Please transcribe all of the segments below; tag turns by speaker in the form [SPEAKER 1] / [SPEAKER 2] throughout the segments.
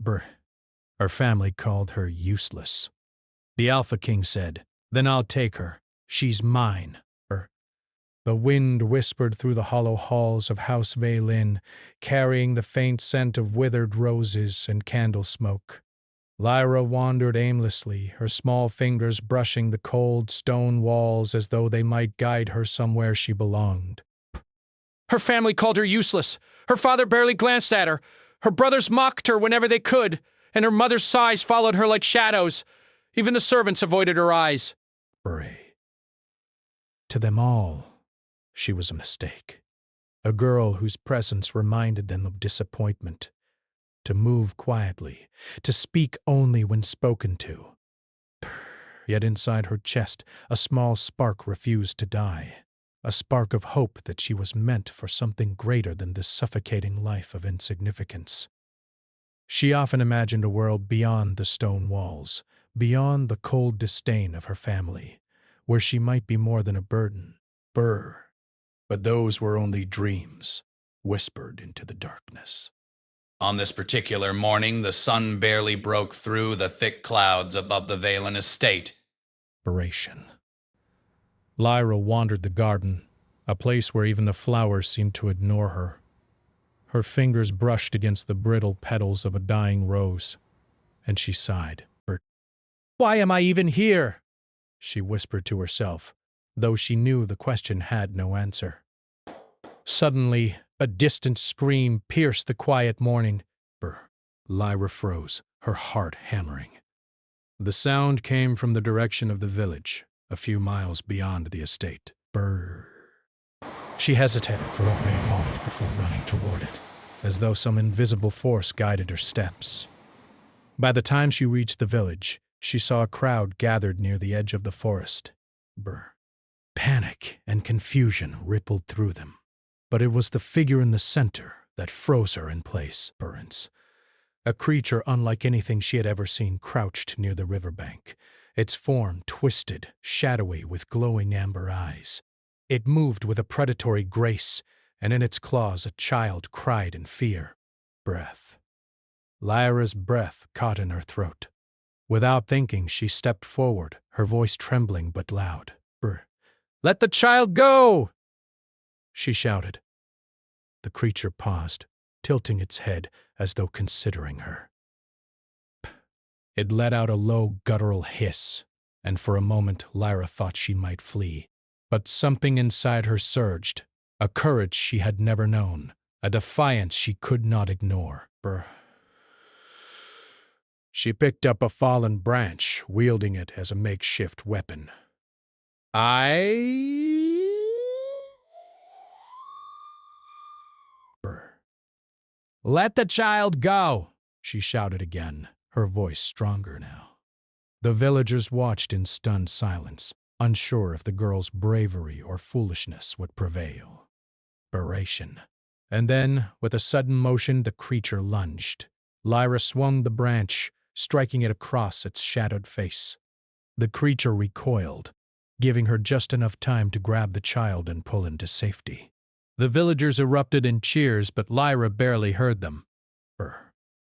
[SPEAKER 1] Brr. Her family called her useless. The Alpha King said, "Then I'll take her. She's mine." Brr. The wind whispered through the hollow halls of House Vale Inn, carrying the faint scent of withered roses and candle smoke. Lyra wandered aimlessly, her small fingers brushing the cold stone walls as though they might guide her somewhere she belonged.
[SPEAKER 2] Her family called her useless. Her father barely glanced at her. Her brothers mocked her whenever they could, and her mother's sighs followed her like shadows. Even the servants avoided her eyes.
[SPEAKER 1] Bray. To them all, she was a mistake. A girl whose presence reminded them of disappointment. To move quietly, to speak only when spoken to. Yet inside her chest, a small spark refused to die. A spark of hope that she was meant for something greater than this suffocating life of insignificance. She often imagined a world beyond the stone walls, beyond the cold disdain of her family, where she might be more than a burden. But those were only dreams, whispered into the darkness.
[SPEAKER 3] On this particular morning, the sun barely broke through the thick clouds above the Valen estate.
[SPEAKER 1] Lyra wandered the garden, a place where even the flowers seemed to ignore her. Her fingers brushed against the brittle petals of a dying rose, and she sighed. "Why am I even here?" she whispered to herself, though she knew the question had no answer. Suddenly, a distant scream pierced the quiet morning. Lyra froze, her heart hammering. The sound came from the direction of the village, a few miles beyond the estate. She hesitated for only a moment before running toward it, as though some invisible force guided her steps. By the time she reached the village, she saw a crowd gathered near the edge of the forest. Panic and confusion rippled through them. But it was the figure in the center that froze her in place. A creature unlike anything she had ever seen crouched near the riverbank, its form twisted, shadowy, with glowing amber eyes. It moved with a predatory grace, and in its claws a child cried in fear. Lyra's breath caught in her throat. Without thinking, she stepped forward, her voice trembling but loud. "Let the child go!" she shouted. The creature paused, tilting its head as though considering her. It let out a low, guttural hiss, and for a moment Lyra thought she might flee. But something inside her surged, a courage she had never known, a defiance she could not ignore. She picked up a fallen branch, wielding it as a makeshift weapon. "Let the child go!" she shouted again, her voice stronger now. The villagers watched in stunned silence, unsure if the girl's bravery or foolishness would prevail. And then, with a sudden motion, the creature lunged. Lyra swung the branch, striking it across its shadowed face. The creature recoiled, giving her just enough time to grab the child and pull into safety. The villagers erupted in cheers, but Lyra barely heard them.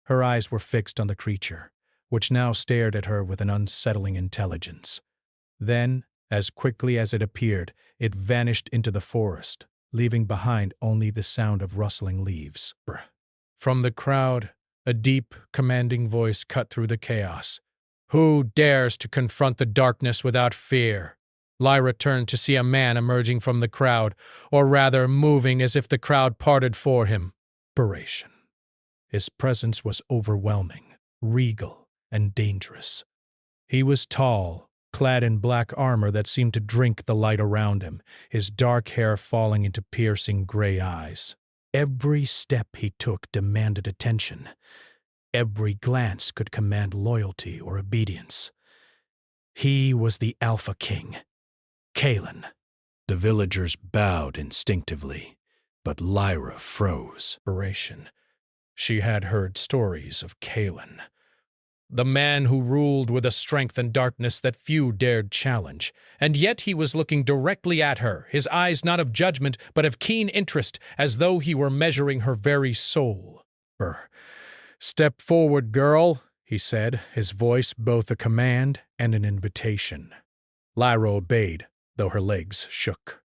[SPEAKER 1] Her eyes were fixed on the creature, which now stared at her with an unsettling intelligence. Then, as quickly as it appeared, it vanished into the forest, leaving behind only the sound of rustling leaves. From the crowd, a deep, commanding voice cut through the chaos. "Who dares to confront the darkness without fear?" Lyra turned to see a man emerging from the crowd, or rather moving as if the crowd parted for him. His presence was overwhelming, regal, and dangerous. He was tall, clad in black armor that seemed to drink the light around him, his dark hair falling into piercing gray eyes. Every step he took demanded attention. Every glance could command loyalty or obedience. He was the Alpha King, Kalen. The villagers bowed instinctively, but Lyra froze. She had heard stories of Kalen, the man who ruled with a strength and darkness that few dared challenge, and yet he was looking directly at her, his eyes not of judgment but of keen interest, as though he were measuring her very soul. Step forward, girl, he said, his voice both a command and an invitation. Lyra obeyed, though her legs shook.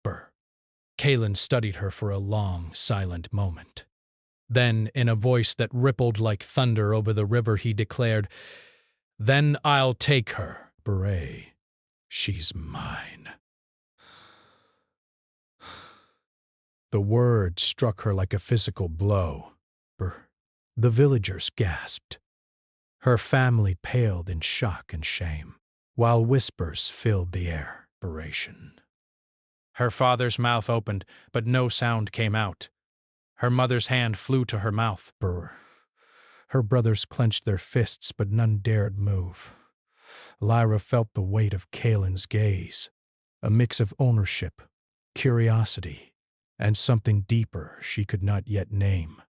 [SPEAKER 1] Brr. Kaelin studied her for a long, silent moment. Then, in a voice that rippled like thunder over the river, he declared, "Then I'll take her, Beret. She's mine." The word struck her like a physical blow. The villagers gasped. Her family paled in shock and shame, while whispers filled the air. Her father's mouth opened, but no sound came out. Her mother's hand flew to her mouth. Her brothers clenched their fists, but none dared move. Lyra felt the weight of Kaelin's gaze, a mix of ownership, curiosity, and something deeper she could not yet name.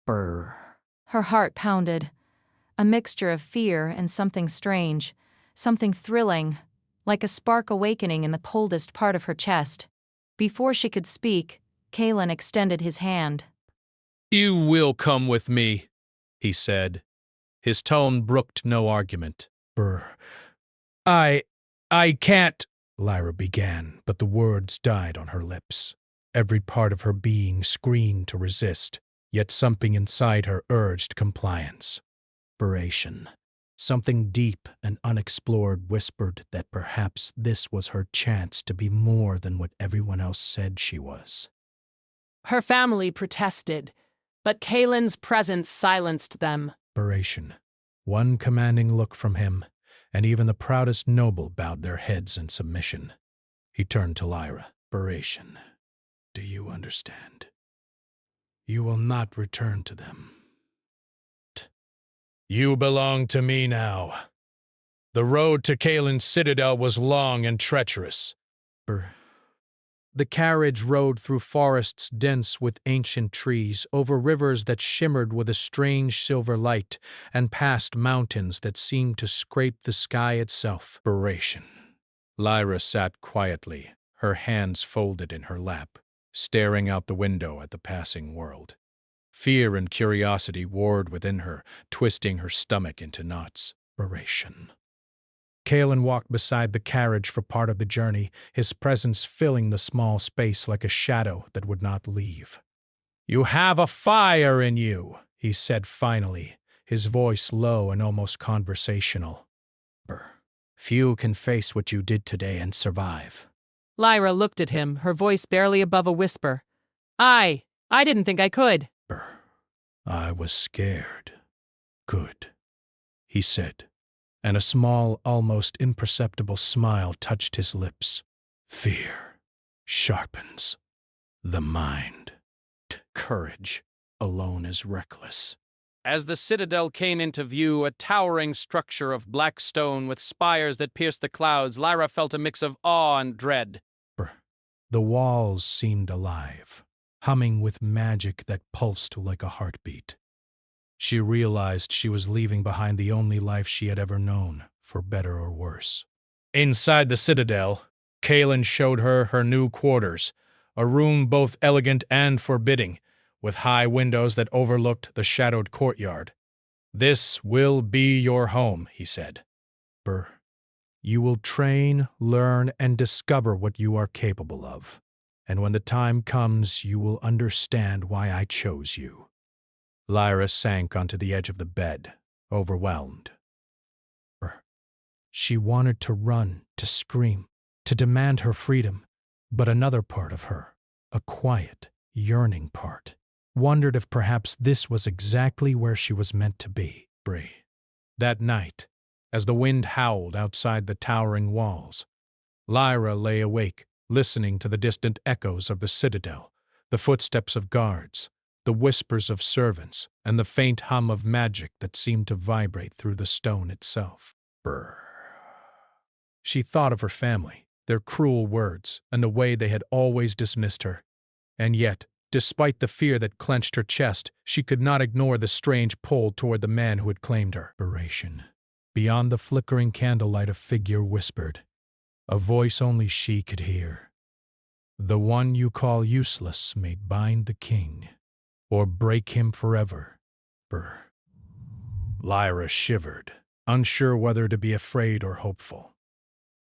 [SPEAKER 4] Brr. Her heart pounded, a mixture of fear and something strange, something thrilling, like a spark awakening in the coldest part of her chest. Before she could speak, Kaelin extended his hand.
[SPEAKER 1] "You will come with me," he said. His tone brooked no argument. I can't," Lyra began, but the words died on her lips. Every part of her being screamed to resist, yet something inside her urged compliance. Something deep and unexplored whispered that perhaps this was her chance to be more than what everyone else said she was.
[SPEAKER 5] Her family protested, but Kaelin's presence silenced them.
[SPEAKER 1] One commanding look from him, and even the proudest noble bowed their heads in submission. He turned to Lyra. "Do you understand? You will not return to them. You belong to me now. The road to Kaelin's citadel was long and treacherous." The carriage rode through forests dense with ancient trees, over rivers that shimmered with a strange silver light, and past mountains that seemed to scrape the sky itself. Lyra sat quietly, her hands folded in her lap, staring out the window at the passing world. Fear and curiosity warred within her, twisting her stomach into knots. Kaelin walked beside the carriage for part of the journey, his presence filling the small space like a shadow that would not leave. "You have a fire in you," he said finally, his voice low and almost conversational. "Few can face what you did today and survive."
[SPEAKER 5] Lyra looked at him, her voice barely above a whisper. I didn't think I could."
[SPEAKER 1] "I was scared." "Good," he said, and a small, almost imperceptible smile touched his lips. "Fear sharpens the mind. Courage alone is reckless."
[SPEAKER 2] As the citadel came into view, a towering structure of black stone with spires that pierced the clouds, Lyra felt a mix of awe and dread.
[SPEAKER 1] The walls seemed alive, humming with magic that pulsed like a heartbeat. She realized she was leaving behind the only life she had ever known, for better or worse. Inside the citadel, Kaelin showed her her new quarters, a room both elegant and forbidding, with high windows that overlooked the shadowed courtyard. "This will be your home," he said. "You will train, learn, and discover what you are capable of. And when the time comes, you will understand why I chose you." Lyra sank onto the edge of the bed, overwhelmed. She wanted to run, to scream, to demand her freedom, but another part of her, a quiet, yearning part, wondered if perhaps this was exactly where she was meant to be. That night, as the wind howled outside the towering walls, Lyra lay awake, listening to the distant echoes of the citadel, the footsteps of guards, the whispers of servants, and the faint hum of magic that seemed to vibrate through the stone itself. She thought of her family, their cruel words, and the way they had always dismissed her. And yet, despite the fear that clenched her chest, she could not ignore the strange pull toward the man who had claimed her. Beyond the flickering candlelight, a figure whispered, a voice only she could hear. "The one you call useless may bind the king, or break him forever." Lyra shivered, unsure whether to be afraid or hopeful.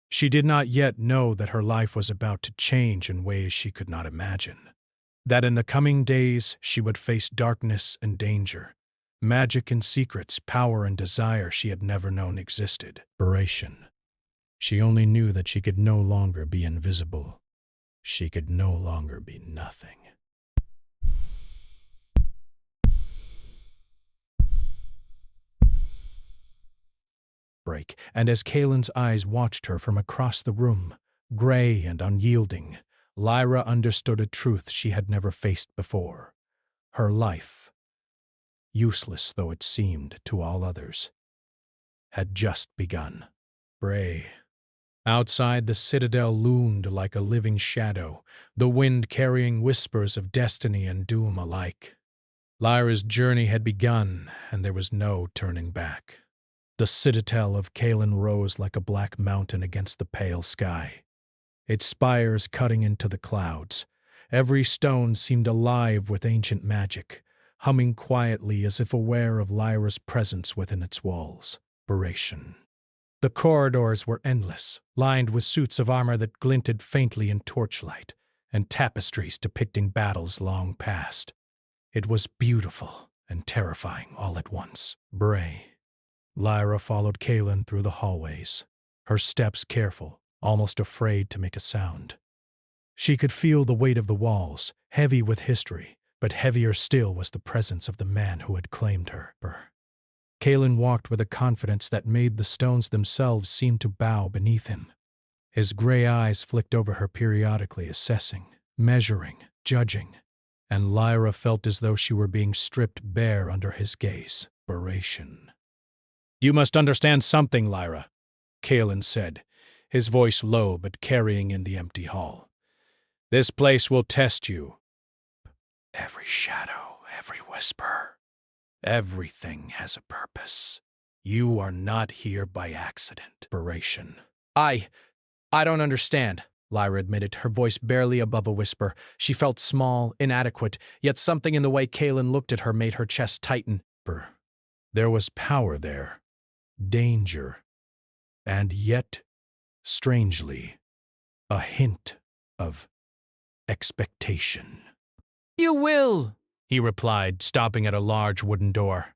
[SPEAKER 1] She did not yet know that her life was about to change in ways she could not imagine. That in the coming days she would face darkness and danger, magic and secrets, power and desire she had never known existed. Inspiration. She only knew that she could no longer be invisible. She could no longer be nothing. Break, and as Kalen's eyes watched her from across the room, gray and unyielding, Lyra understood a truth she had never faced before. Her life, useless though it seemed to all others, had just begun. Bray. Outside, the citadel loomed like a living shadow, the wind carrying whispers of destiny and doom alike. Lyra's journey had begun, and there was no turning back. The citadel of Kalen rose like a black mountain against the pale sky, its spires cutting into the clouds. Every stone seemed alive with ancient magic, humming quietly as if aware of Lyra's presence within its walls. Inspiration. The corridors were endless, lined with suits of armor that glinted faintly in torchlight, and tapestries depicting battles long past. It was beautiful and terrifying all at once. Bray. Lyra followed Kalen through the hallways, her steps careful, almost afraid to make a sound. She could feel the weight of the walls, heavy with history, but heavier still was the presence of the man who had claimed her. Kalen walked with a confidence that made the stones themselves seem to bow beneath him. His gray eyes flicked over her periodically, assessing, measuring, judging, and Lyra felt as though she were being stripped bare under his gaze. Inspiration. "You must understand something, Lyra," Kalen said, his voice low but carrying in the empty hall. "This place will test you. Every shadow, every whisper, everything has a purpose. You are not here by accident." Inspiration. I don't understand," Lyra admitted, her voice barely above a whisper. She felt small, inadequate, yet something in the way Kalen looked at her made her chest tighten. There was power there, danger, and yet, strangely, a hint of expectation. "You will," he replied, stopping at a large wooden door.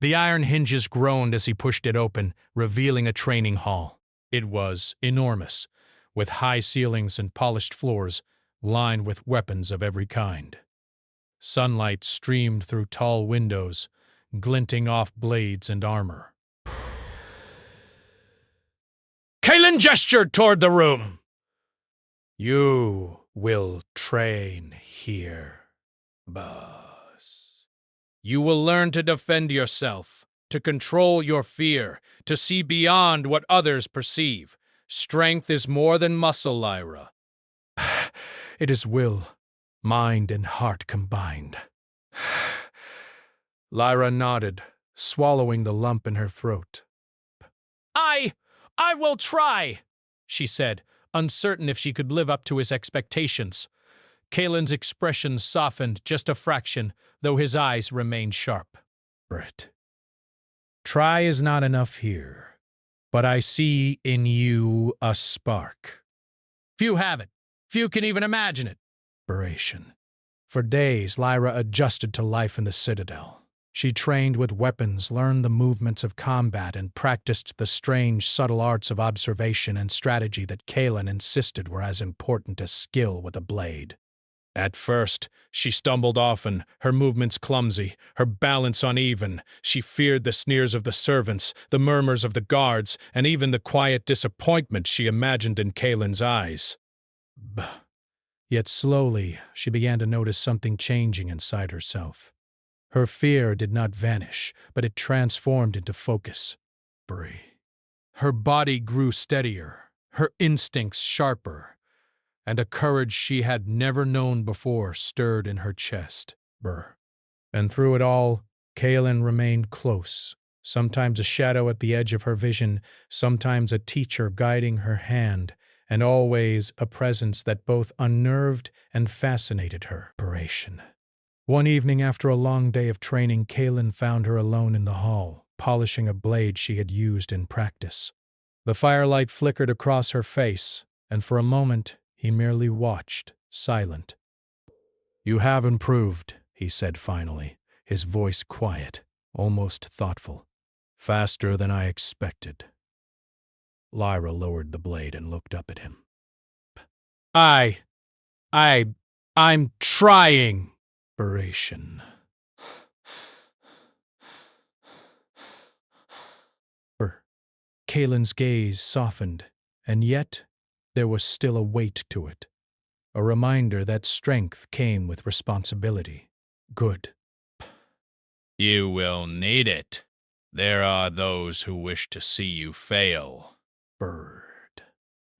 [SPEAKER 1] The iron hinges groaned as he pushed it open, revealing a training hall. It was enormous, with high ceilings and polished floors, lined with weapons of every kind. Sunlight streamed through tall windows, glinting off blades and armor. Kalen gestured toward the room. "You will train here, boss. You will learn to defend yourself, to control your fear, to see beyond what others perceive. Strength is more than muscle, Lyra. It is will, mind and heart combined." Lyra nodded, swallowing the lump in her throat. I will try," she said, uncertain if she could live up to his expectations. Kalen's expression softened just a fraction, though his eyes remained sharp. "Britt, try is not enough here, but I see in you a spark. Few have it. Few can even imagine it." Inspiration. For days, Lyra adjusted to life in the Citadel. She trained with weapons, learned the movements of combat, and practiced the strange, subtle arts of observation and strategy that Kalen insisted were as important as skill with a blade. At first, she stumbled often, her movements clumsy, her balance uneven. She feared the sneers of the servants, the murmurs of the guards, and even the quiet disappointment she imagined in Kalen's eyes. Yet slowly, she began to notice something changing inside herself. Her fear did not vanish, but it transformed into focus. Her body grew steadier, her instincts sharper, and a courage she had never known before stirred in her chest. And through it all, Kalen remained close, sometimes a shadow at the edge of her vision, sometimes a teacher guiding her hand, and always a presence that both unnerved and fascinated her. One evening after a long day of training, Kalen found her alone in the hall. polishing a blade she had used in practice. The firelight flickered across her face, and for a moment he merely watched, silent. "You have improved," he said finally, his voice quiet, almost thoughtful. "Faster than I expected." Lyra lowered the blade and looked up at him. I'm trying. Inspiration. Kalen's gaze softened, and yet there was still a weight to it. A reminder that strength came with responsibility. Good.
[SPEAKER 3] You will need it. There are those who wish to see you fail.
[SPEAKER 1] Bird.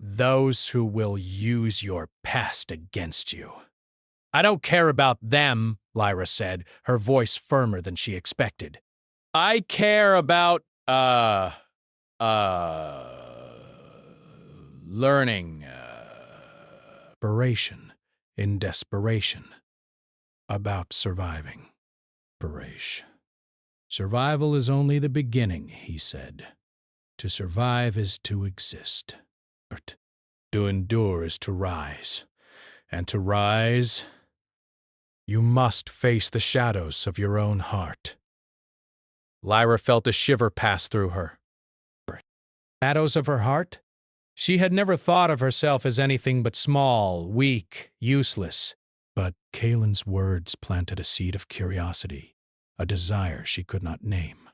[SPEAKER 1] Those who will use your past against you. I don't care about them, Lyra said, her voice firmer than she expected. I care about, learning, desperation, in desperation, about surviving. Desperation. Survival is only the beginning, he said. To survive is to exist. To endure is to rise. And to rise, you must face the shadows of your own heart. Lyra felt a shiver pass through her. Shadows of her heart? She had never thought of herself as anything but small, weak, useless. But Kalen's words planted a seed of curiosity, a desire she could not name.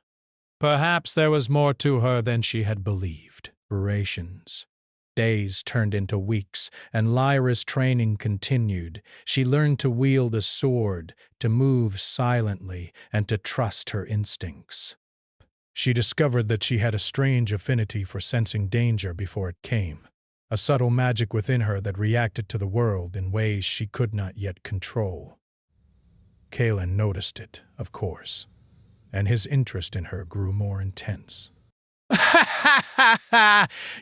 [SPEAKER 1] Perhaps there was more to her than she had believed. Durations. Days turned into weeks, and Lyra's training continued. She learned to wield a sword, to move silently, and to trust her instincts. She discovered that she had a strange affinity for sensing danger before it came, a subtle magic within her that reacted to the world in ways she could not yet control. Kalen noticed it, of course, and his interest in her grew more intense.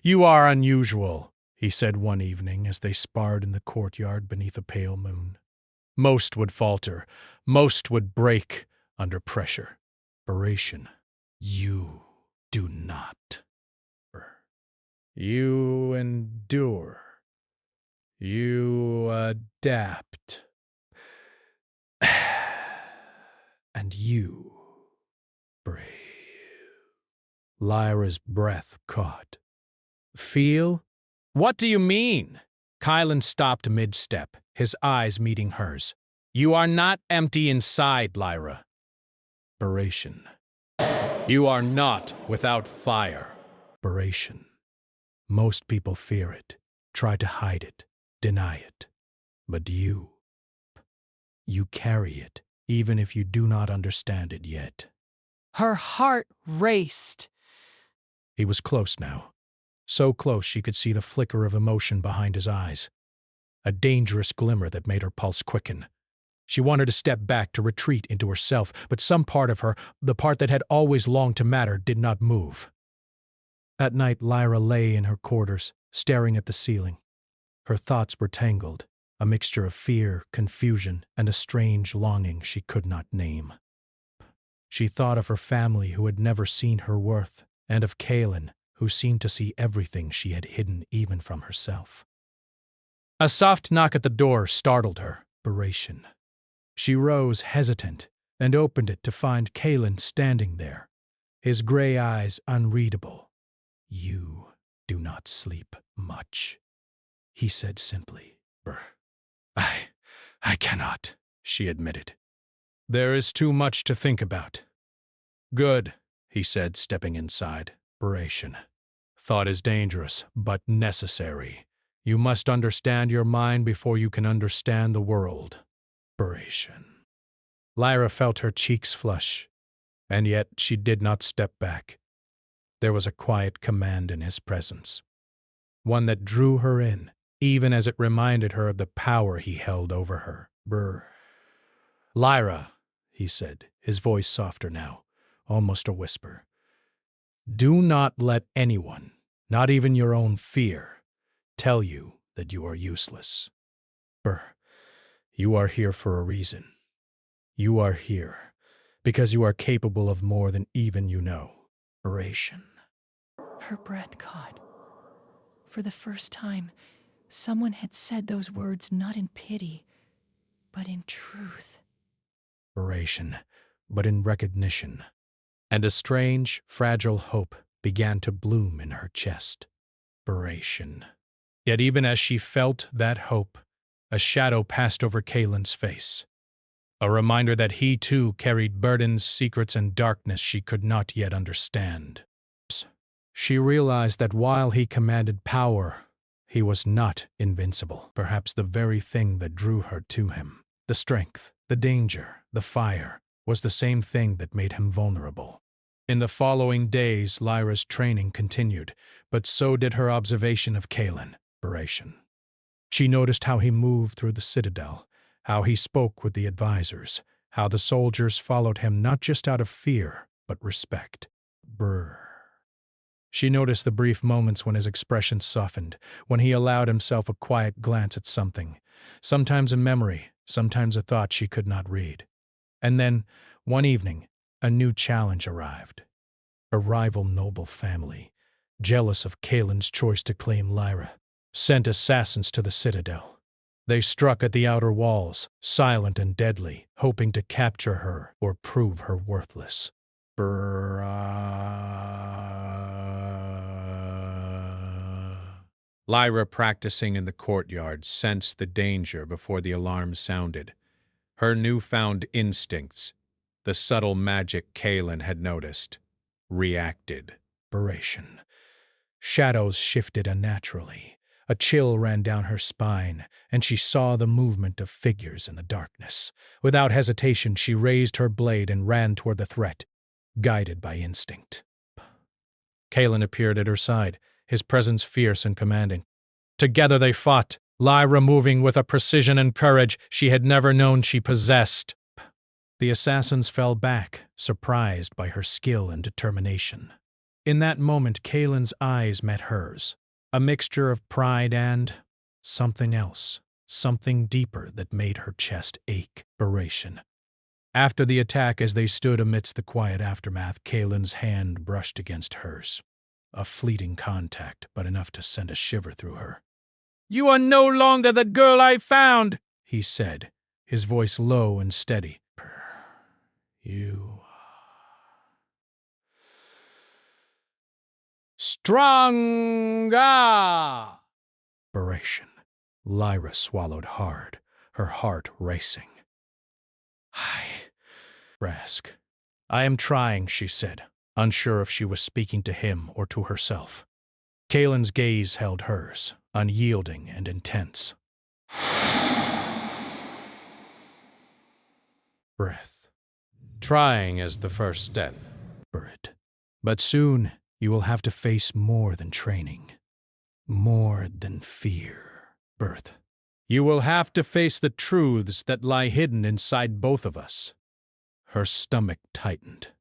[SPEAKER 1] "You are unusual," he said one evening as they sparred in the courtyard beneath a pale moon. "Most would falter, most would break under pressure. Inspiration. You do not. You endure. You adapt. And you brave." Lyra's breath caught. "Feel? What do you mean?" Kylan stopped mid-step, his eyes meeting hers. "You are not empty inside, Lyra." Inspiration. "You are not without fire." Inspiration. Most people fear it, try to hide it, deny it. But you carry it, even if you do not understand it yet.
[SPEAKER 5] Her heart raced.
[SPEAKER 1] He was close now. So close she could see the flicker of emotion behind his eyes. A dangerous glimmer that made her pulse quicken. She wanted to step back, to retreat into herself, but some part of her, the part that had always longed to matter, did not move. At night, Lyra lay in her quarters, staring at the ceiling. Her thoughts were tangled, a mixture of fear, confusion, and a strange longing she could not name. She thought of her family who had never seen her worth, and of Kalen, who seemed to see everything she had hidden even from herself. A soft knock at the door startled her. Inspiration. She rose, hesitant, and opened it to find Kalen standing there, his gray eyes unreadable. "You do not sleep much," he said simply. I cannot," she admitted. "There is too much to think about." "Good," he said, stepping inside. Inspiration. "Thought is dangerous, but necessary. You must understand your mind before you can understand the world." Inspiration. Lyra felt her cheeks flush, and yet she did not step back. There was a quiet command in his presence, one that drew her in, even as it reminded her of the power he held over her. "Lyra," he said, his voice softer now, almost a whisper. "Do not let anyone, not even your own fear, tell you that you are useless. You are here for a reason. You are here because you are capable of more than even you know. Inspiration.
[SPEAKER 6] Her breath caught. For the first time, someone had said those words not in pity, but in truth.
[SPEAKER 1] Inspiration, but in recognition. And a strange, fragile hope began to bloom in her chest. Inspiration. Yet even as she felt that hope, a shadow passed over Kalen's face. A reminder that he too carried burdens, secrets, and darkness she could not yet understand. She realized that while he commanded power, he was not invincible. Perhaps the very thing that drew her to him, the strength, the danger, the fire, was the same thing that made him vulnerable. In the following days, Lyra's training continued, but so did her observation of Kalen. She noticed how he moved through the citadel, how he spoke with the advisors, how the soldiers followed him not just out of fear, but respect. She noticed the brief moments when his expression softened, when he allowed himself a quiet glance at something, sometimes a memory, sometimes a thought she could not read. And then, one evening, a new challenge arrived. A rival noble family, jealous of Kalen's choice to claim Lyra, sent assassins to the citadel. They struck at the outer walls, silent and deadly, hoping to capture her or prove her worthless. Lyra, practicing in the courtyard, sensed the danger before the alarm sounded. Her newfound instincts, the subtle magic Kalen had noticed, reacted. Shadows shifted unnaturally. A chill ran down her spine, and she saw the movement of figures in the darkness. Without hesitation, she raised her blade and ran toward the threat, guided by instinct. Kalen appeared at her side, his presence fierce and commanding. Together they fought, Lyra moving with a precision and courage she had never known she possessed. The assassins fell back, surprised by her skill and determination. In that moment, Kalen's eyes met hers, a mixture of pride and something else, something deeper that made her chest ache. After the attack, as they stood amidst the quiet aftermath, Kalen's hand brushed against hers. A fleeting contact, but enough to send a shiver through her. "You are no longer the girl I found," he said, his voice low and steady. "You stronger." Lyra swallowed hard, her heart racing. I am trying," she said, unsure if she was speaking to him or to herself. Kalen's gaze held hers, unyielding and intense. Breath. Trying is the first step. But soon you will have to face more than training, more than fear. You will have to face the truths that lie hidden inside both of us. Her stomach tightened.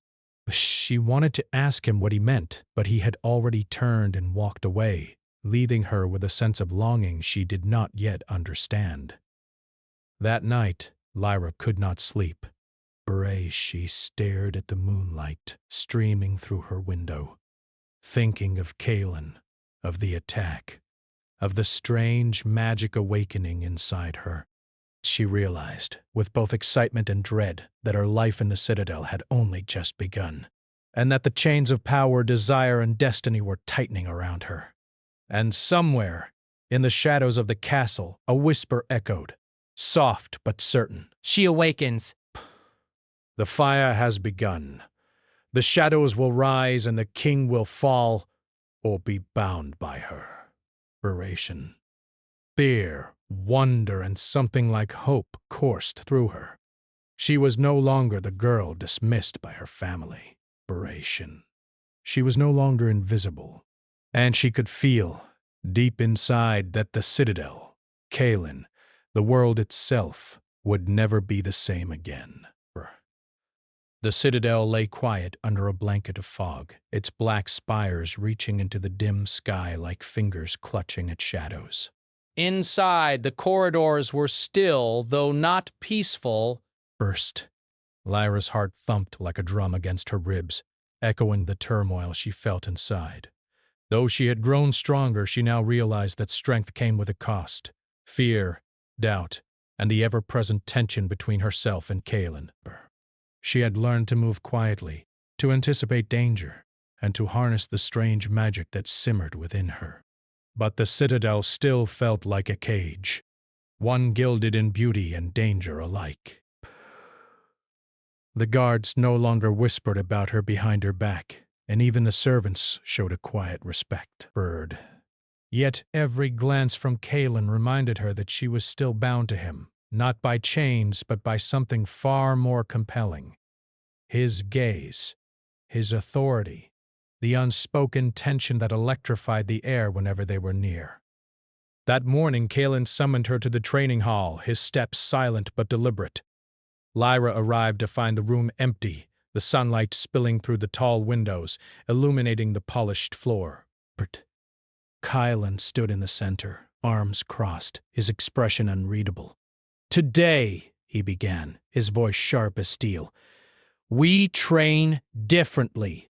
[SPEAKER 1] She wanted to ask him what he meant, but he had already turned and walked away, leaving her with a sense of longing she did not yet understand. That night, Lyra could not sleep. She stared at the moonlight streaming through her window, thinking of Kalen, of the attack, of the strange magic awakening inside her. She realized, with both excitement and dread, that her life in the Citadel had only just begun, and that the chains of power, desire, and destiny were tightening around her. And somewhere, in the shadows of the castle, a whisper echoed, soft but certain.
[SPEAKER 5] She awakens.
[SPEAKER 1] The fire has begun. The shadows will rise and the king will fall or be bound by her. Fear, wonder, and something like hope coursed through her. She was no longer the girl dismissed by her family. She was no longer invisible, and she could feel, deep inside, that the Citadel, Kalen, the world itself, would never be the same again. The Citadel lay quiet under a blanket of fog, its black spires reaching into the dim sky like fingers clutching at shadows.
[SPEAKER 5] Inside, the corridors were still, though not peaceful.
[SPEAKER 1] Lyra's heart thumped like a drum against her ribs, echoing the turmoil she felt inside. Though she had grown stronger, she now realized that strength came with a cost. Fear, doubt, and the ever-present tension between herself and Kaelin. She had learned to move quietly, to anticipate danger, and to harness the strange magic that simmered within her. But the citadel still felt like a cage, one gilded in beauty and danger alike. The guards no longer whispered about her behind her back, and even the servants showed a quiet respect. Yet every glance from Kaelin reminded her that she was still bound to him, not by chains, but by something far more compelling. His gaze, his authority, the unspoken tension that electrified the air whenever they were near. That morning, Kaelin summoned her to the training hall, his steps silent but deliberate. Lyra arrived to find the room empty, the sunlight spilling through the tall windows, illuminating the polished floor. Kaelin stood in the center, arms crossed, his expression unreadable. "Today," he began, his voice sharp as steel, "we train differently."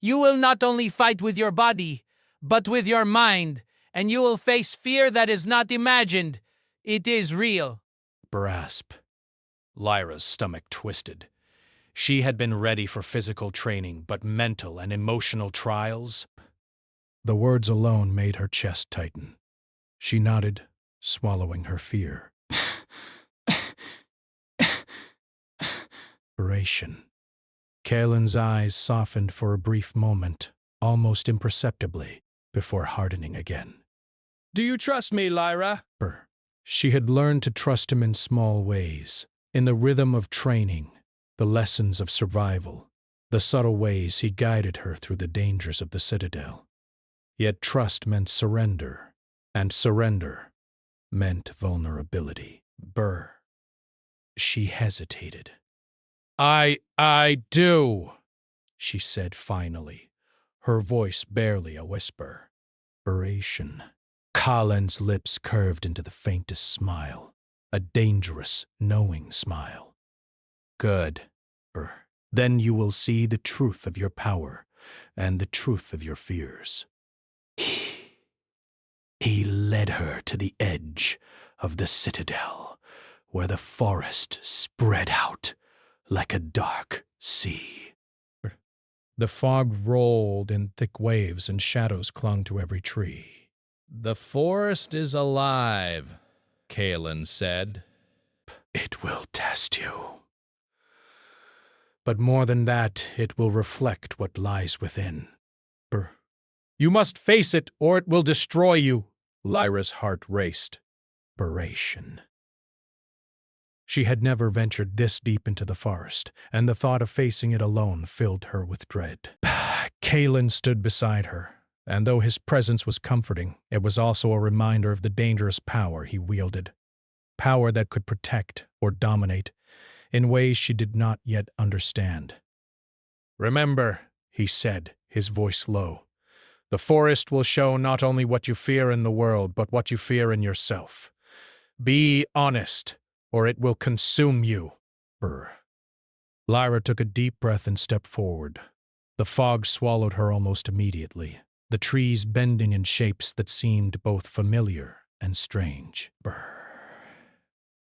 [SPEAKER 7] You will not only fight with your body, but with your mind, and you will face fear that is not imagined. It is real.
[SPEAKER 1] Brasp. Lyra's stomach twisted. She had been ready for physical training, but mental and emotional trials? The words alone made her chest tighten. She nodded, swallowing her fear. Inspiration. Kaelin's eyes softened for a brief moment, almost imperceptibly, before hardening again.
[SPEAKER 2] Do you trust me, Lyra?
[SPEAKER 1] She had learned to trust him in small ways, in the rhythm of training, the lessons of survival, the subtle ways he guided her through the dangers of the citadel. Yet trust meant surrender, and surrender meant vulnerability. She hesitated. I do, she said finally, her voice barely a whisper. Colin's lips curved into the faintest smile, a dangerous, knowing smile. Good. Then you will see the truth of your power and the truth of your fears. He led her to the edge of the citadel, where the forest spread out like a dark sea. The fog rolled in thick waves and shadows clung to every tree.
[SPEAKER 3] The forest is alive, Kaelin said.
[SPEAKER 1] It will test you. But more than that, it will reflect what lies within. You must face it, or it will destroy you. Lyra's heart raced. She had never ventured this deep into the forest, and the thought of facing it alone filled her with dread. Kaelin stood beside her, and though his presence was comforting, it was also a reminder of the dangerous power he wielded. Power that could protect or dominate in ways she did not yet understand. Remember, he said, his voice low, the forest will show not only what you fear in the world, but what you fear in yourself. Be honest, or it will consume you. Lyra took a deep breath and stepped forward. The fog swallowed her almost immediately, the trees bending in shapes that seemed both familiar and strange.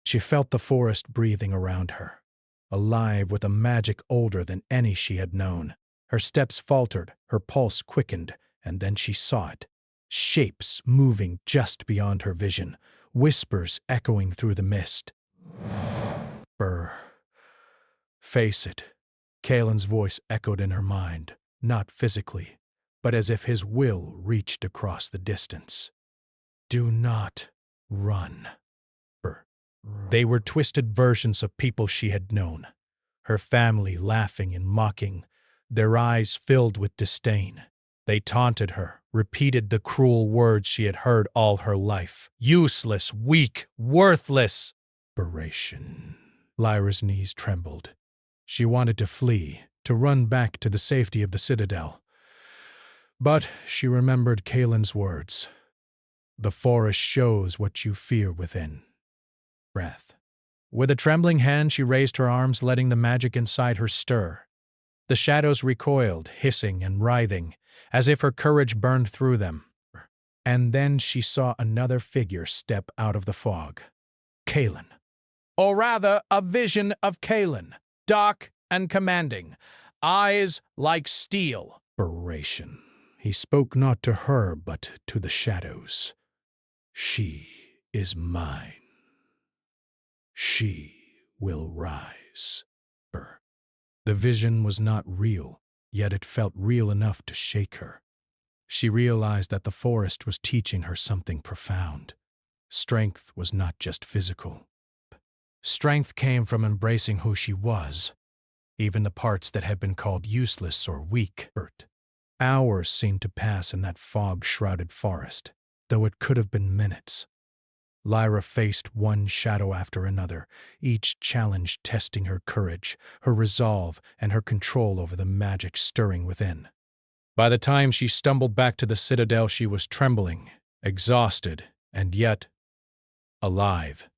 [SPEAKER 1] She felt the forest breathing around her, alive with a magic older than any she had known. Her steps faltered, her pulse quickened, and then she saw it. Shapes moving just beyond her vision, whispers echoing through the mist. Face it. Kaelin's voice echoed in her mind, not physically, but as if his will reached across the distance. Do not run. They were twisted versions of people she had known, her family laughing and mocking, their eyes filled with disdain. They taunted her, repeated the cruel words she had heard all her life. Useless, weak, worthless. Lyra's knees trembled. She wanted to flee, to run back to the safety of the citadel. But she remembered Kaelin's words. The forest shows what you fear within. Breath. With a trembling hand, she raised her arms, letting the magic inside her stir. The shadows recoiled, hissing and writhing, as if her courage burned through them. And then she saw another figure step out of the fog. Kaelin. Or rather, a vision of Kaelin, dark and commanding, eyes like steel. Inspiration. He spoke not to her, but to the shadows. She is mine. She will rise. The vision was not real, yet it felt real enough to shake her. She realized that the forest was teaching her something profound. Strength was not just physical. Strength came from embracing who she was, even the parts that had been called useless or weak. Hours seemed to pass in that fog-shrouded forest, though it could have been minutes. Lyra faced one shadow after another, each challenge testing her courage, her resolve, and her control over the magic stirring within. By the time she stumbled back to the citadel, she was trembling, exhausted, and yet alive,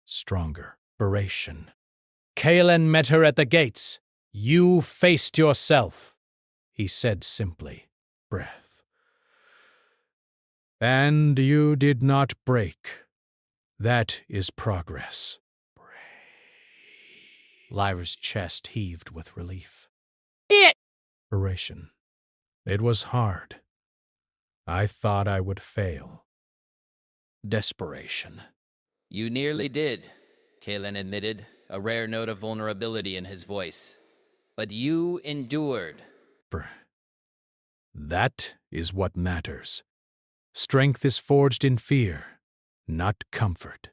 [SPEAKER 1] stronger. Kaelin met her at the gates. You faced yourself, he said simply. Breath. And you did not break. That is progress. Lyra's chest heaved with relief. Desperation. It was hard. I thought I would fail. Desperation.
[SPEAKER 8] You nearly did, Kaelin admitted, a rare note of vulnerability in his voice. But you endured.
[SPEAKER 1] That is what matters. Strength is forged in fear, not comfort.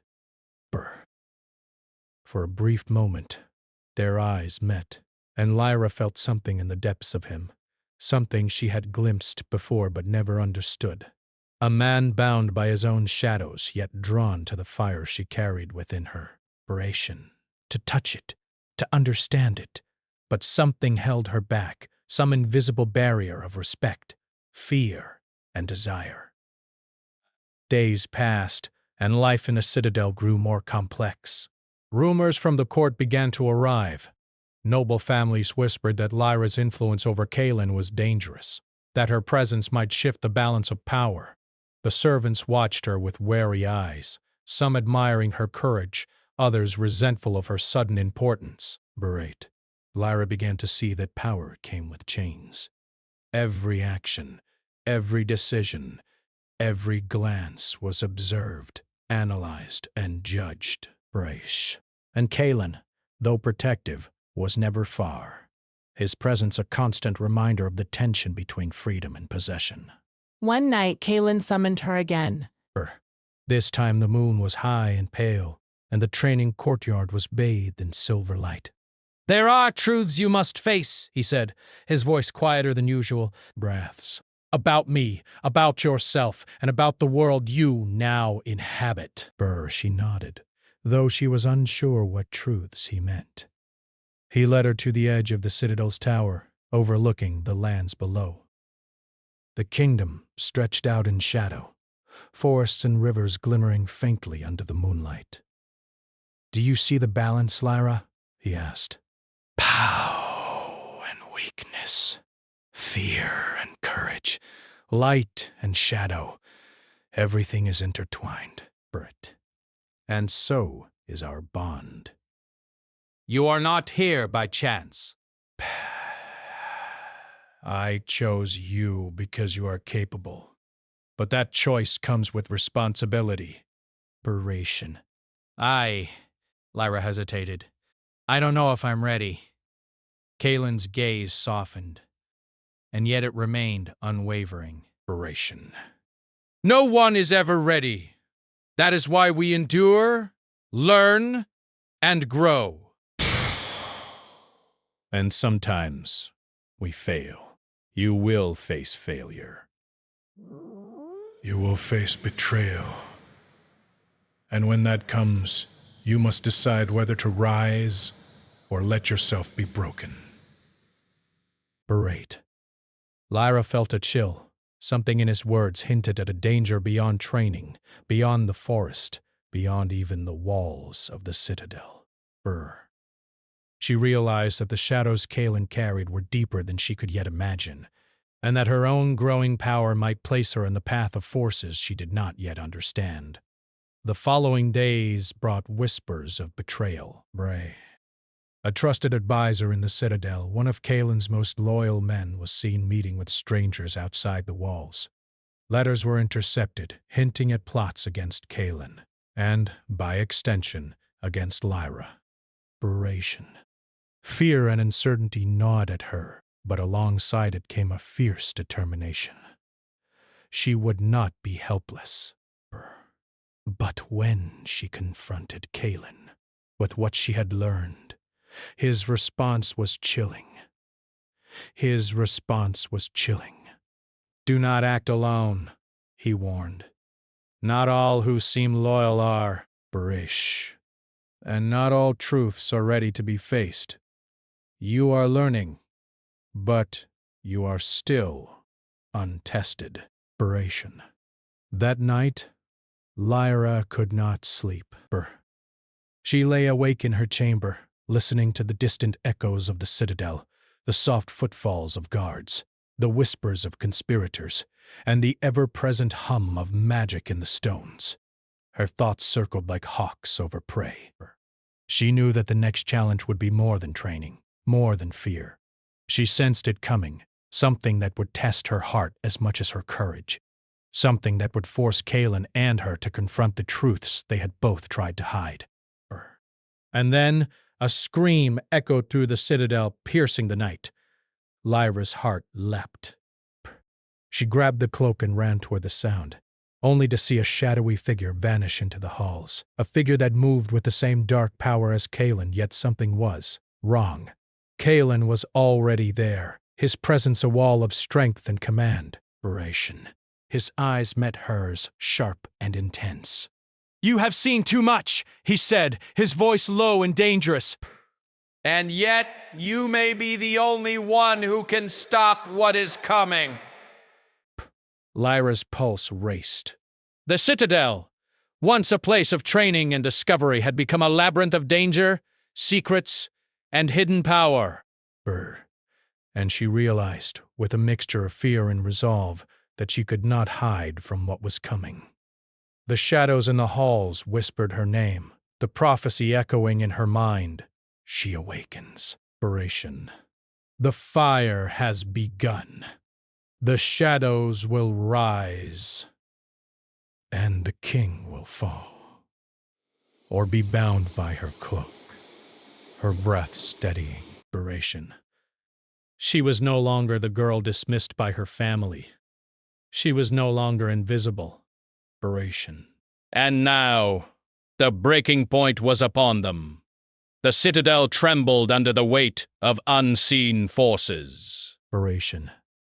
[SPEAKER 1] For a brief moment, their eyes met, and Lyra felt something in the depths of him, something she had glimpsed before but never understood. A man bound by his own shadows, yet drawn to the fire she carried within her. To touch it, to understand it, but something held her back, some invisible barrier of respect, fear, and desire. Days passed, and life in a citadel grew more complex. Rumors from the court began to arrive. Noble families whispered that Lyra's influence over Kaelin was dangerous, that her presence might shift the balance of power. The servants watched her with wary eyes, some admiring her courage, others resentful of her sudden importance. Lyra began to see that power came with chains. Every action, every decision, every glance was observed, analyzed, and judged. And Kaelin, though protective, was never far. His presence a constant reminder of the tension between freedom and possession.
[SPEAKER 5] One night, Kaelin summoned her again.
[SPEAKER 1] This time the moon was high and pale, and the training courtyard was bathed in silver light. There are truths you must face, he said, his voice quieter than usual. Breaths. About me, about yourself, and about the world you now inhabit. She nodded, though she was unsure what truths he meant. He led her to the edge of the citadel's tower, overlooking the lands below. The kingdom stretched out in shadow, forests and rivers glimmering faintly under the moonlight. Do you see the balance, Lyra? He asked. Power and weakness, fear and courage, light and shadow. Everything is intertwined, Bert. And so is our bond. You are not here by chance. I chose you because you are capable. But that choice comes with responsibility. Lyra hesitated. I don't know if I'm ready. Kaelin's gaze softened, and yet it remained unwavering. No one is ever ready. That is why we endure, learn, and grow. And sometimes we fail. You will face failure. You will face betrayal. And when that comes, you must decide whether to rise or let yourself be broken. Lyra felt a chill. Something in his words hinted at a danger beyond training, beyond the forest, beyond even the walls of the citadel. Brr. She realized that the shadows Kaelin carried were deeper than she could yet imagine, and that her own growing power might place her in the path of forces she did not yet understand. The following days brought whispers of betrayal. Bray. A trusted advisor in the Citadel, one of Kaelin's most loyal men, was seen meeting with strangers outside the walls. Letters were intercepted, hinting at plots against Kaelin, and, by extension, against Lyra. Desperation. Fear and uncertainty gnawed at her, but alongside it came a fierce determination. She would not be helpless. But when she confronted Kaelin with what she had learned, his response was chilling. Do not act alone, he warned. Not all who seem loyal are Barish, and not all truths are ready to be faced. You are learning, but you are still untested. Inspiration. That night, Lyra could not sleep. She lay awake in her chamber, listening to the distant echoes of the citadel, the soft footfalls of guards, the whispers of conspirators, and the ever-present hum of magic in the stones. Her thoughts circled like hawks over prey. She knew that the next challenge would be more than training, more than fear. She sensed it coming, something that would test her heart as much as her courage, something that would force Kaelin and her to confront the truths they had both tried to hide. And then a scream echoed through the citadel, piercing the night. Lyra's heart leapt. She grabbed the cloak and ran toward the sound, only to see a shadowy figure vanish into the halls, a figure that moved with the same dark power as Kaelin, yet something was wrong. Kaelin was already there, his presence a wall of strength and command. His eyes met hers, sharp and intense.
[SPEAKER 2] You have seen too much, he said, his voice low and dangerous.
[SPEAKER 3] And yet, you may be the only one who can stop what is coming.
[SPEAKER 1] Lyra's pulse raced.
[SPEAKER 2] The Citadel, once a place of training and discovery, had become a labyrinth of danger, secrets, and hidden power.
[SPEAKER 1] And she realized, with a mixture of fear and resolve, that she could not hide from what was coming. The shadows in the halls whispered her name, the prophecy echoing in her mind. She awakens. The fire has begun. The shadows will rise, and the king will fall, or be bound by her cloak, her breath steadying. She was no longer the girl dismissed by her family. She was no longer invisible.
[SPEAKER 2] And now, the breaking point was upon them. The Citadel trembled under the weight of unseen forces.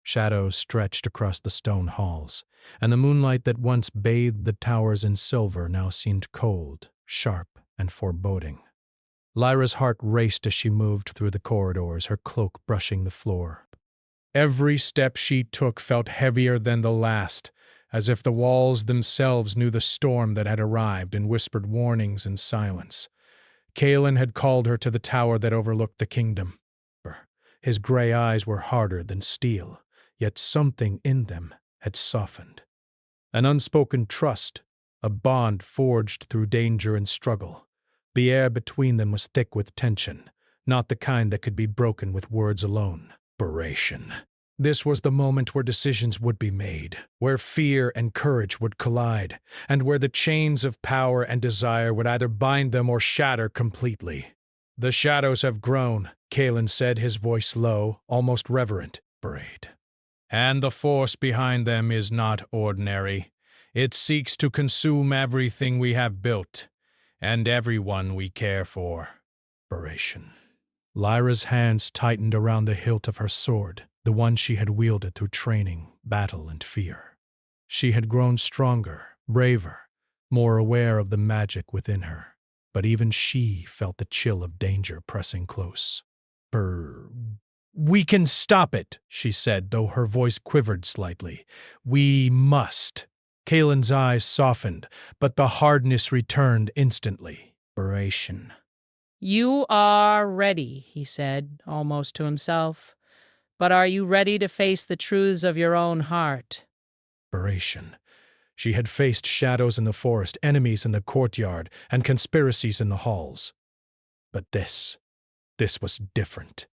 [SPEAKER 1] Shadows stretched across the stone halls, and the moonlight that once bathed the towers in silver now seemed cold, sharp, and foreboding. Lyra's heart raced as she moved through the corridors, her cloak brushing the floor. Every step she took felt heavier than the last, as if the walls themselves knew the storm that had arrived and whispered warnings in silence. Kaelin had called her to the tower that overlooked the kingdom. His gray eyes were harder than steel, yet something in them had softened. An unspoken trust, a bond forged through danger and struggle. The air between them was thick with tension, not the kind that could be broken with words alone. This was the moment where decisions would be made, where fear and courage would collide, and where the chains of power and desire would either bind them or shatter completely. The shadows have grown, Kaelin said, his voice low, almost reverent. And the force behind them is not ordinary. It seeks to consume everything we have built, and everyone we care for. Lyra's hands tightened around the hilt of her sword, the one she had wielded through training, battle, and fear. She had grown stronger, braver, more aware of the magic within her, but even she felt the chill of danger pressing close. We can stop it, she said, though her voice quivered slightly. We must. Kaelin's eyes softened, but the hardness returned instantly.
[SPEAKER 5] You are ready, he said, almost to himself. But are you ready to face the truths of your own heart?
[SPEAKER 1] Desperation. She had faced shadows in the forest, enemies in the courtyard, and conspiracies in the halls. But this was different.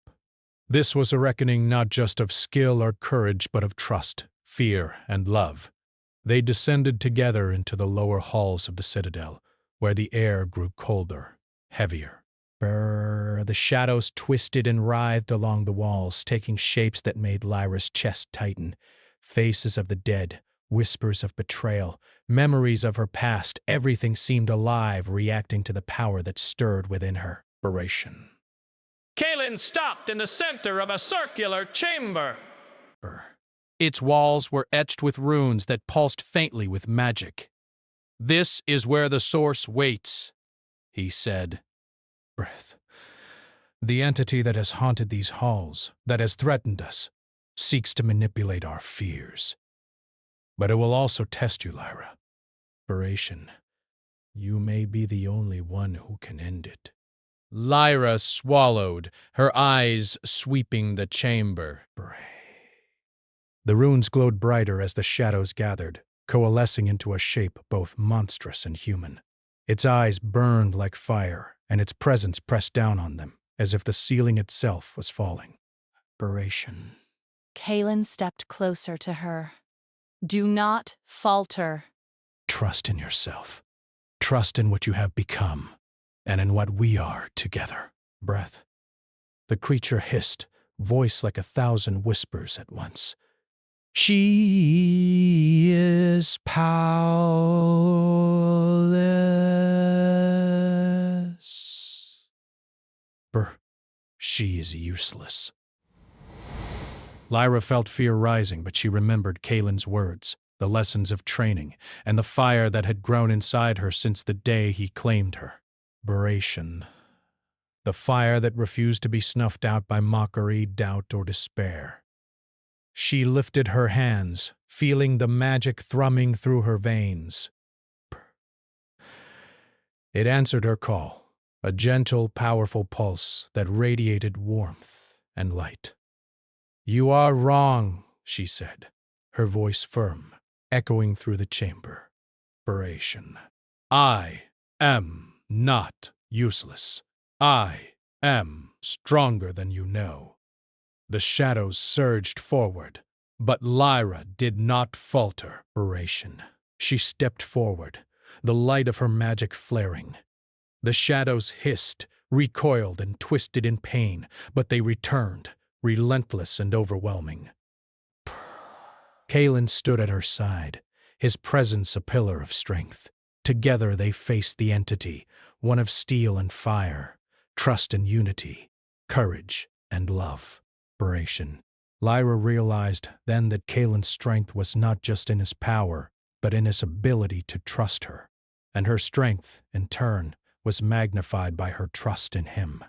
[SPEAKER 1] This was a reckoning not just of skill or courage, but of trust, fear, and love. They descended together into the lower halls of the citadel, where the air grew colder, heavier. Brrr, the shadows twisted and writhed along the walls, taking shapes that made Lyra's chest tighten. Faces of the dead, whispers of betrayal, memories of her past, everything seemed alive, reacting to the power that stirred within her. Desperation.
[SPEAKER 2] Kaelin stopped in the center of a circular chamber.
[SPEAKER 1] Its walls were etched with runes that pulsed faintly with magic. "This is where the source waits," he said. Breath. "The entity that has haunted these halls, that has threatened us, seeks to manipulate our fears. But it will also test you, Lyra. Desperation. You may be the only one who can end it." Lyra swallowed, her eyes sweeping the chamber. The runes glowed brighter as the shadows gathered, coalescing into a shape both monstrous and human. Its eyes burned like fire, and its presence pressed down on them, as if the ceiling itself was falling. Desperation.
[SPEAKER 4] Kaelin stepped closer to her. Do not falter.
[SPEAKER 1] Trust in yourself. Trust in what you have become, and in what we are together. Breath. The creature hissed, voice like 1,000 whispers at once. "She is powerless. She is useless." Lyra felt fear rising, but she remembered Kaelin's words, the lessons of training, and the fire that had grown inside her since the day he claimed her. Desperation. The fire that refused to be snuffed out by mockery, doubt, or despair. She lifted her hands, feeling the magic thrumming through her veins. It answered her call, a gentle, powerful pulse that radiated warmth and light. "You are wrong," she said, her voice firm, echoing through the chamber. Desperation. "I am not useless. I am stronger than you know." The shadows surged forward, but Lyra did not falter. Desperation. She stepped forward, the light of her magic flaring. The shadows hissed, recoiled, and twisted in pain, but they returned, relentless and overwhelming. Kaelin stood at her side, his presence a pillar of strength. Together they faced the entity, one of steel and fire, trust and unity, courage and love. Desperation. Lyra realized then that Kaelin's strength was not just in his power, but in his ability to trust her, and her strength, in turn, was magnified by her trust in him.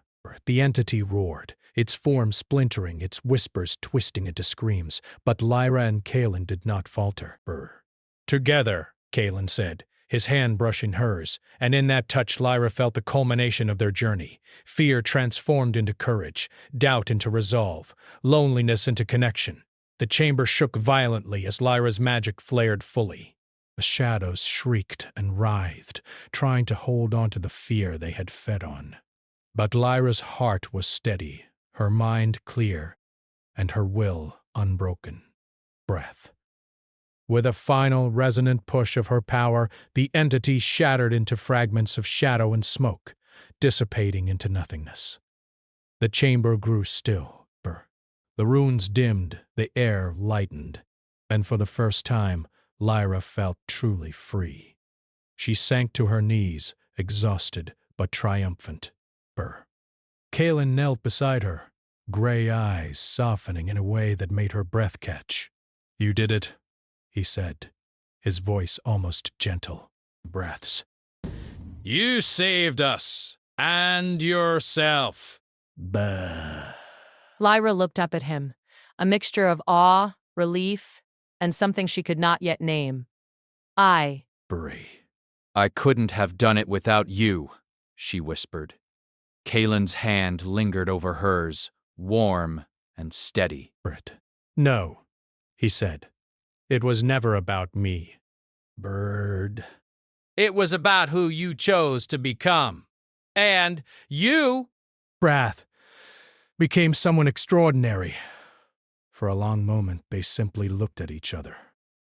[SPEAKER 1] The entity roared, its form splintering, its whispers twisting into screams, but Lyra and Kaelin did not falter. "Together," Kaelin said, his hand brushing hers, and in that touch Lyra felt the culmination of their journey. Fear transformed into courage, doubt into resolve, loneliness into connection. The chamber shook violently as Lyra's magic flared fully. The shadows shrieked and writhed, trying to hold on to the fear they had fed on. But Lyra's heart was steady, her mind clear, and her will unbroken. Breath. With a final, resonant push of her power, the entity shattered into fragments of shadow and smoke, dissipating into nothingness. The chamber grew still. The runes dimmed, the air lightened, and for the first time, Lyra felt truly free. She sank to her knees, exhausted but triumphant. Kaelin knelt beside her, gray eyes softening in a way that made her breath catch. "You did it," he said, his voice almost gentle. Breaths. "You saved us, and yourself." Bah.
[SPEAKER 5] Lyra looked up at him, a mixture of awe, relief, and something she could not yet name.
[SPEAKER 1] "I couldn't have done it without you," she whispered.
[SPEAKER 2] Kalen's hand lingered over hers, warm and steady.
[SPEAKER 1] No, he said. It was never about me. Bird.
[SPEAKER 2] It was about who you chose to become. And you,
[SPEAKER 1] Wrath became someone extraordinary. For a long moment, they simply looked at each other.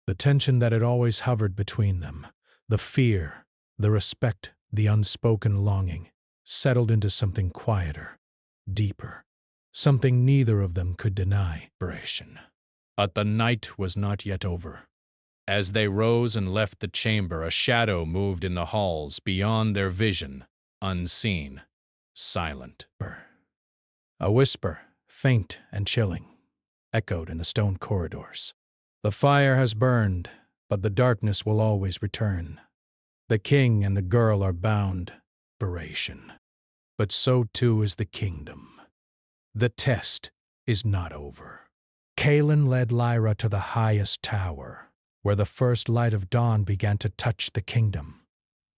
[SPEAKER 1] The tension that had always hovered between them, the fear, the respect, the unspoken longing, settled into something quieter, deeper, something neither of them could deny. But the night was not yet over. As they rose and left the chamber, a shadow moved in the halls beyond their vision, unseen, silent. A whisper, faint and chilling, echoed in the stone corridors. The fire has burned, but the darkness will always return. The king and the girl are bound, but so too is the kingdom. The test is not over. Kalen led Lyra to the highest tower, where the first light of dawn began to touch the kingdom.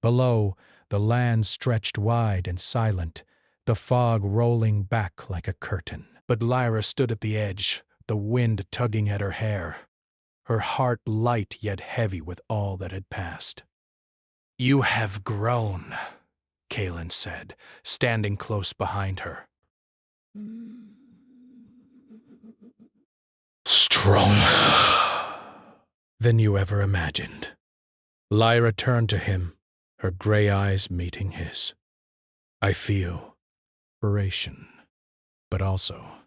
[SPEAKER 1] Below, the land stretched wide and silent, the fog rolling back like a curtain. But Lyra stood at the edge, the wind tugging at her hair, her heart light yet heavy with all that had passed. "You have grown," Kalen said, standing close behind her. "Stronger than you ever imagined." Lyra turned to him, her gray eyes meeting his. "I feel inspiration, but also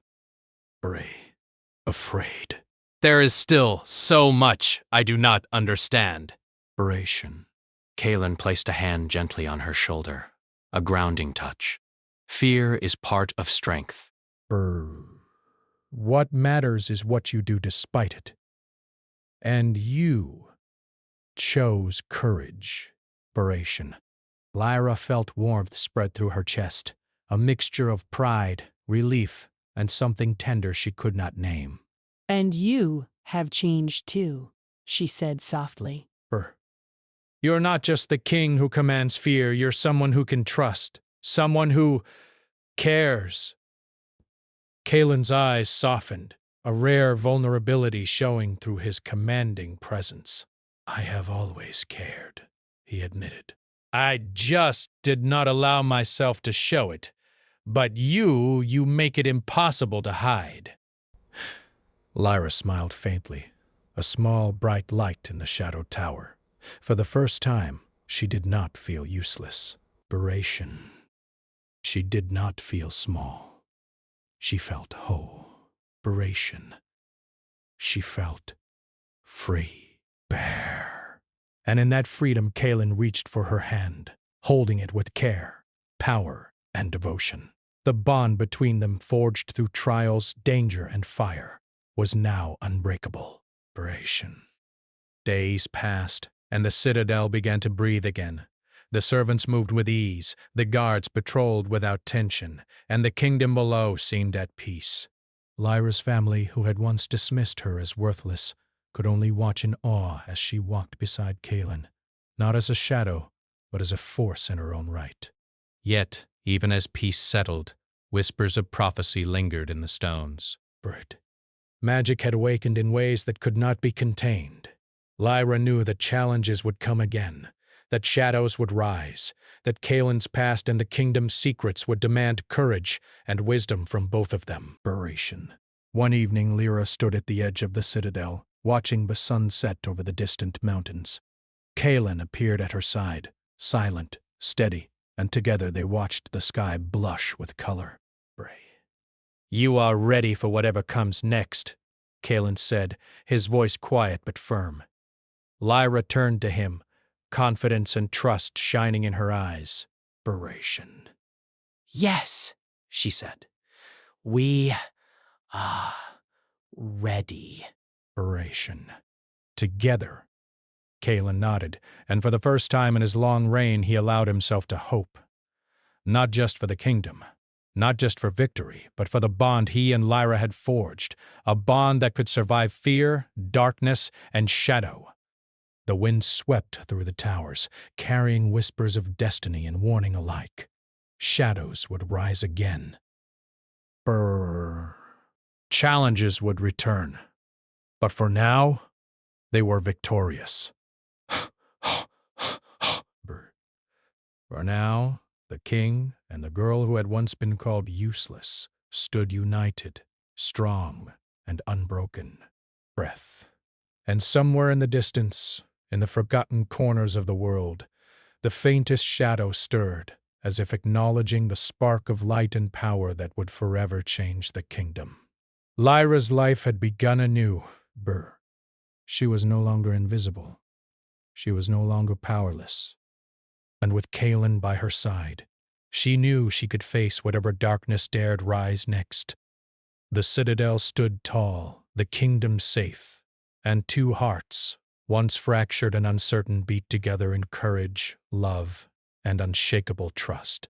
[SPEAKER 1] afraid."
[SPEAKER 2] there is still so much I do not understand. Kalen placed a hand gently on her shoulder, a grounding touch. Fear is part of strength.
[SPEAKER 1] What matters is what you do despite it. And you chose courage. Lyra felt warmth spread through her chest, a mixture of pride, relief, and something tender she could not name.
[SPEAKER 6] And you have changed too, she said softly.
[SPEAKER 1] You're not just the king who commands fear, you're someone who can trust, someone who cares. Kalen's eyes softened, a rare vulnerability showing through his commanding presence. "I have always cared," he admitted. "I just did not allow myself to show it. But you make it impossible to hide." Lyra smiled faintly, a small bright light in the shadowed tower. For the first time, she did not feel useless. She did not feel small. She felt whole. She felt free. Bare. And in that freedom, Kalen reached for her hand, holding it with care, power, and devotion. The bond between them, forged through trials, danger, and fire, was now unbreakable. Days passed, and the citadel began to breathe again. The servants moved with ease, the guards patrolled without tension, and the kingdom below seemed at peace. Lyra's family, who had once dismissed her as worthless, could only watch in awe as she walked beside Kalen, not as a shadow, but as a force in her own right. Yet, even as peace settled, whispers of prophecy lingered in the stones. Magic had awakened in ways that could not be contained. Lyra knew that challenges would come again, that shadows would rise, that Kalen's past and the kingdom's secrets would demand courage and wisdom from both of them. One evening, Lyra stood at the edge of the citadel, watching the sun set over the distant mountains. Kalen appeared at her side, silent, steady, and together they watched the sky blush with color. "You are ready for whatever comes next," Kalen said, his voice quiet but firm. Lyra turned to him, confidence and trust shining in her eyes.
[SPEAKER 7] "Yes," she said. "We are ready."
[SPEAKER 1] Together. Kalen nodded, and for the first time in his long reign he allowed himself to hope. Not just for the kingdom, not just for victory, but for the bond he and Lyra had forged, a bond that could survive fear, darkness, and shadow. The wind swept through the towers, carrying whispers of destiny and warning alike. shadows would rise again. Brrr. Challenges would return. But for now, they were victorious. For now, the king and the girl who had once been called useless stood united, strong, and unbroken. Breath. And somewhere in the distance, in the forgotten corners of the world, the faintest shadow stirred, as if acknowledging the spark of light and power that would forever change the kingdom. Lyra's life had begun anew. She was no longer invisible. She was no longer powerless. And with Kaelin by her side, she knew she could face whatever darkness dared rise next. The citadel stood tall, the kingdom safe, and two hearts, once fractured and uncertain, beat together in courage, love, and unshakable trust.